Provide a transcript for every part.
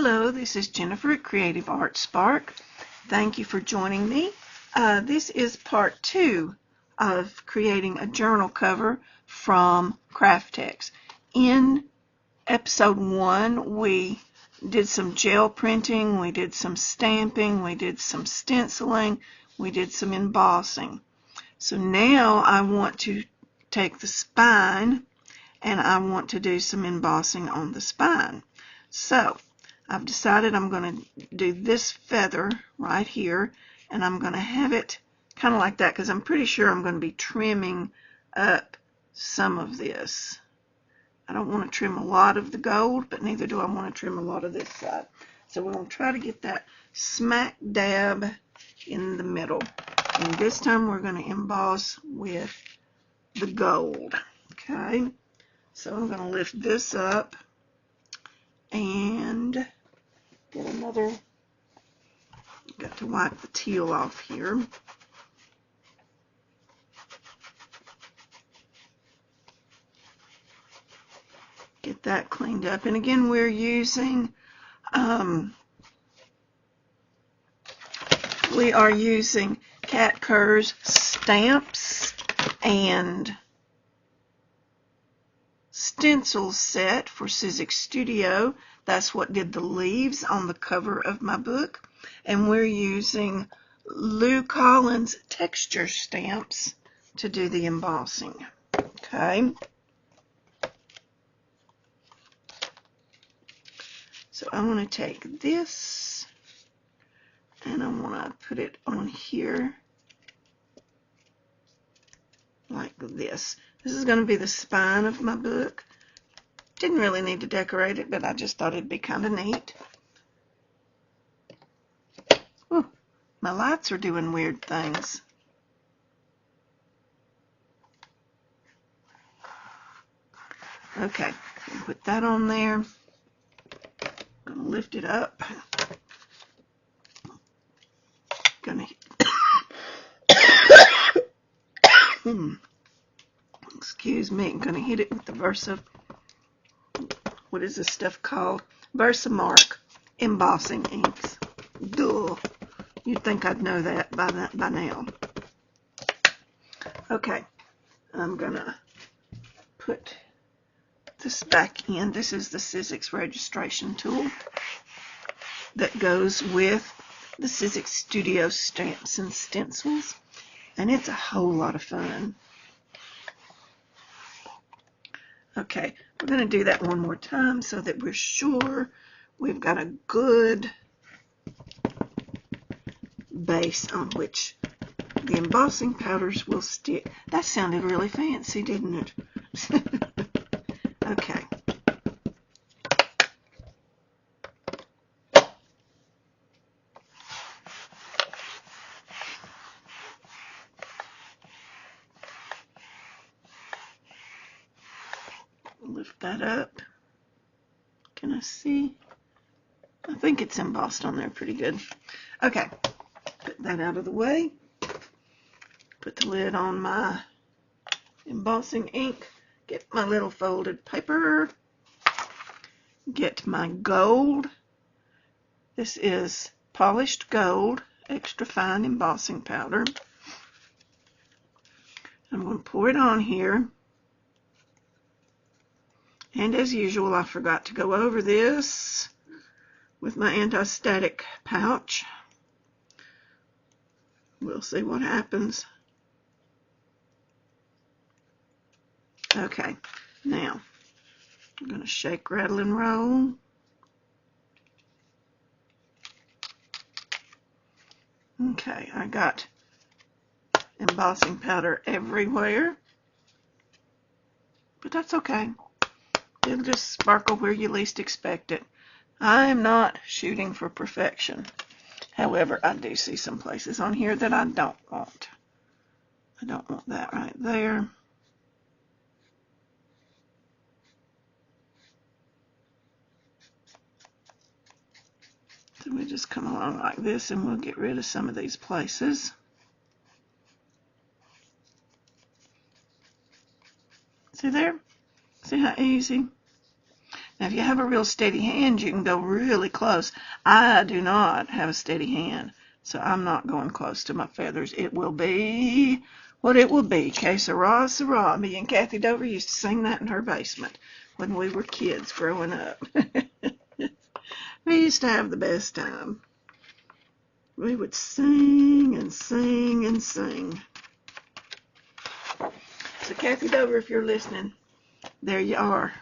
Hello, this is Jennifer at Creative Art Spark. Thank you for joining me. This is part 2 of creating a journal cover from Kraft-Tex. In episode 1, we did some gel printing, we did some stamping, we did some stenciling, we did some embossing. So now I want to take the spine and I want to do some embossing on the spine. So I've decided I'm going to do this feather right here, and I'm going to have it kind of like that because I'm pretty sure I'm going to be trimming up some of this. I don't want to trim a lot of the gold, but neither do I want to trim a lot of this side. So we're going to try to get that smack dab in the middle. And this time we're going to emboss with the gold. Okay, so I'm going to lift this up and get another, got to wipe the teal off here. Get that cleaned up. And again, we're using, we are using Kerr's stamps and stencil set for Sizzix Studio. That's what did the leaves on the cover of my book. And we're using Lou Collins texture stamps to do the embossing. Okay. So I want to take this and I want to put it on here like this. This is going to be the spine of my book. Didn't really need to decorate it, but I just thought it'd be kind of neat. Ooh, my lights are doing weird things. Okay, put that on there. I'm going to lift it up. Gonna excuse me, I'm going to hit it with the what is this stuff called? VersaMark Embossing Inks. Duh. You'd think I'd know that by now. Okay, I'm going to put this back in. This is the Sizzix registration tool that goes with the Sizzix Studio stamps and stencils, and it's a whole lot of fun. Okay, we're going to do that one more time so that we're sure we've got a good base on which the embossing powders will stick. That sounded really fancy, didn't it? Okay. Lift that up. Can I see? I think it's embossed on there pretty good. Okay, put that out of the way. Put the lid on my embossing ink. Get my little folded paper. Get my gold. This is polished gold, extra fine embossing powder. I'm going to pour it on here. And as usual, I forgot to go over this with my anti-static pouch. We'll see what happens. Okay, now I'm going to shake, rattle, and roll. Okay, I got embossing powder everywhere, but that's okay. It'll just sparkle where you least expect it. I'm not shooting for perfection. However, I do see some places on here that I don't want. I don't want that right there. So we just come along like this and we'll get rid of some of these places. See there? See how easy? Now, if you have a real steady hand, you can go really close. I do not have a steady hand, so I'm not going close to my feathers. It will be what it will be. Que sera, sera. Me and Kathy Dover used to sing that in her basement when we were kids growing up. We used to have the best time. We would sing and sing and sing. So Kathy Dover, if you're listening, there you are.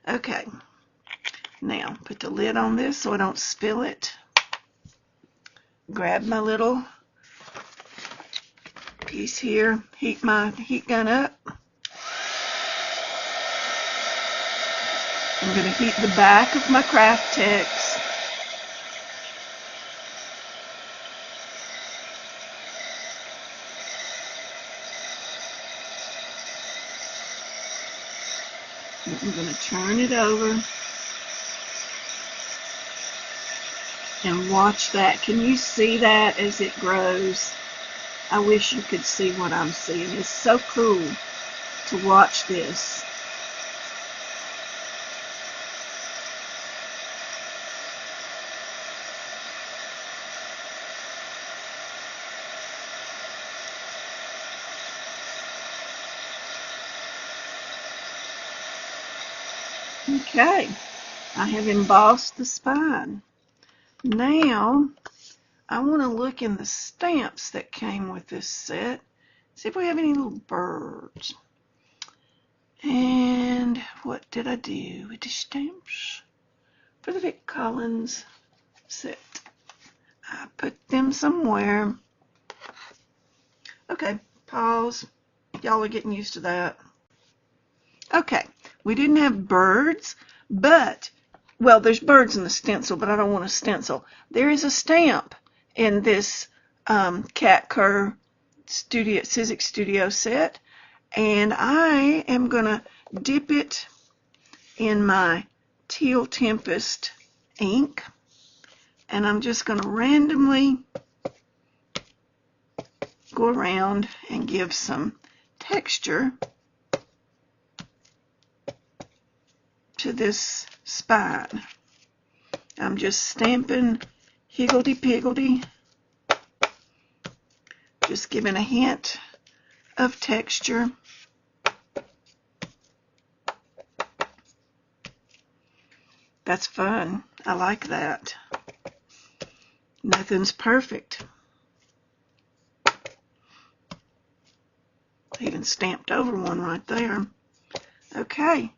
Okay, now put the lid on this so I don't spill it. Grab my little piece here, heat my heat gun up. I'm going to heat the back of my Kraft-Tex. I'm going to turn it over and watch that. Can you see that as it grows? I wish you could see what I'm seeing. It's so cool to watch this. Okay, I have embossed the spine. Now, I want to look in the stamps that came with this set, see if we have any little birds. And what did I do with the stamps for the Vic Collins set? I put them somewhere. Okay, pause. Y'all are getting used to that. Okay, we didn't have birds, but, well, there's birds in the stencil, but I don't want a stencil. There is a stamp in this Kerr Sizzix Studio set, and I am going to dip it in my Teal Tempest ink, and I'm just going to randomly go around and give some texture to this spine. I'm just stamping higgledy-piggledy, just giving a hint of texture. That's fun. I like that. Nothing's perfect. Even stamped over one right there. Okay.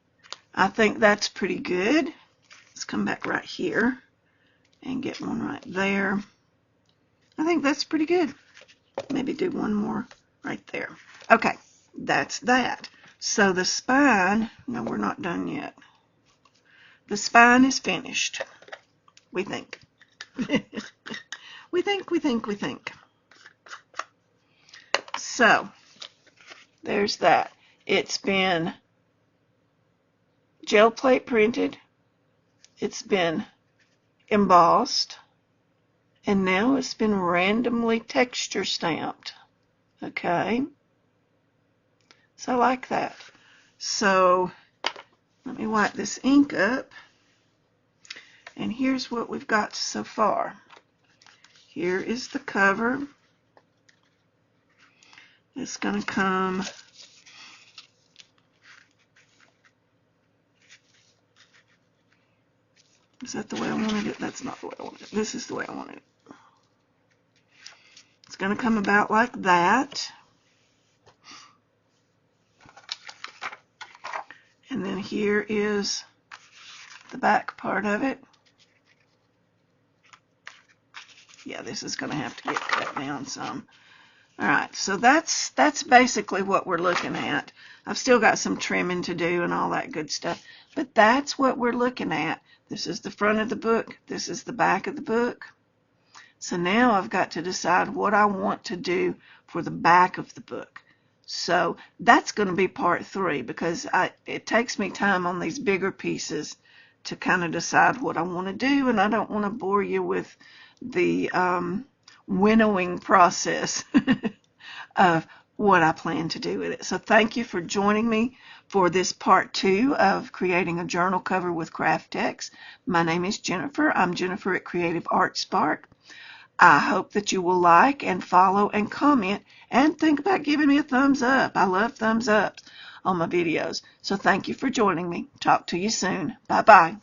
I think that's pretty good. Let's come back right here and get one right there. I think that's pretty good. Maybe do one more right there. Okay, that's that. So the spine, no, we're not done yet. The spine is finished. We think. we think. So, there's that. It's been gel plate printed, it's been embossed, and now it's been randomly texture stamped. Okay, so I like that. So let me wipe this ink up, and here's what we've got so far. Here is the cover. It's going to come Is that the way I wanted it? That's not the way I wanted it. This is the way I wanted it. It's going to come about like that. And then here is the back part of it. Yeah, this is going to have to get cut down some. Alright, so that's basically what we're looking at. I've still got some trimming to do and all that good stuff, but that's what we're looking at. This is the front of the book. This is the back of the book. So now I've got to decide what I want to do for the back of the book. So that's going to be part 3 because it takes me time on these bigger pieces to kind of decide what I want to do, and I don't want to bore you with the winnowing process of what I plan to do with it. So thank you for joining me for this part 2 of creating a journal cover with Kraft-Tex. My name is Jennifer. I'm Jennifer at Creative Art Spark. I hope that you will like and follow and comment and think about giving me a thumbs up. I love thumbs ups on my videos. So thank you for joining me. Talk to you soon. Bye-bye.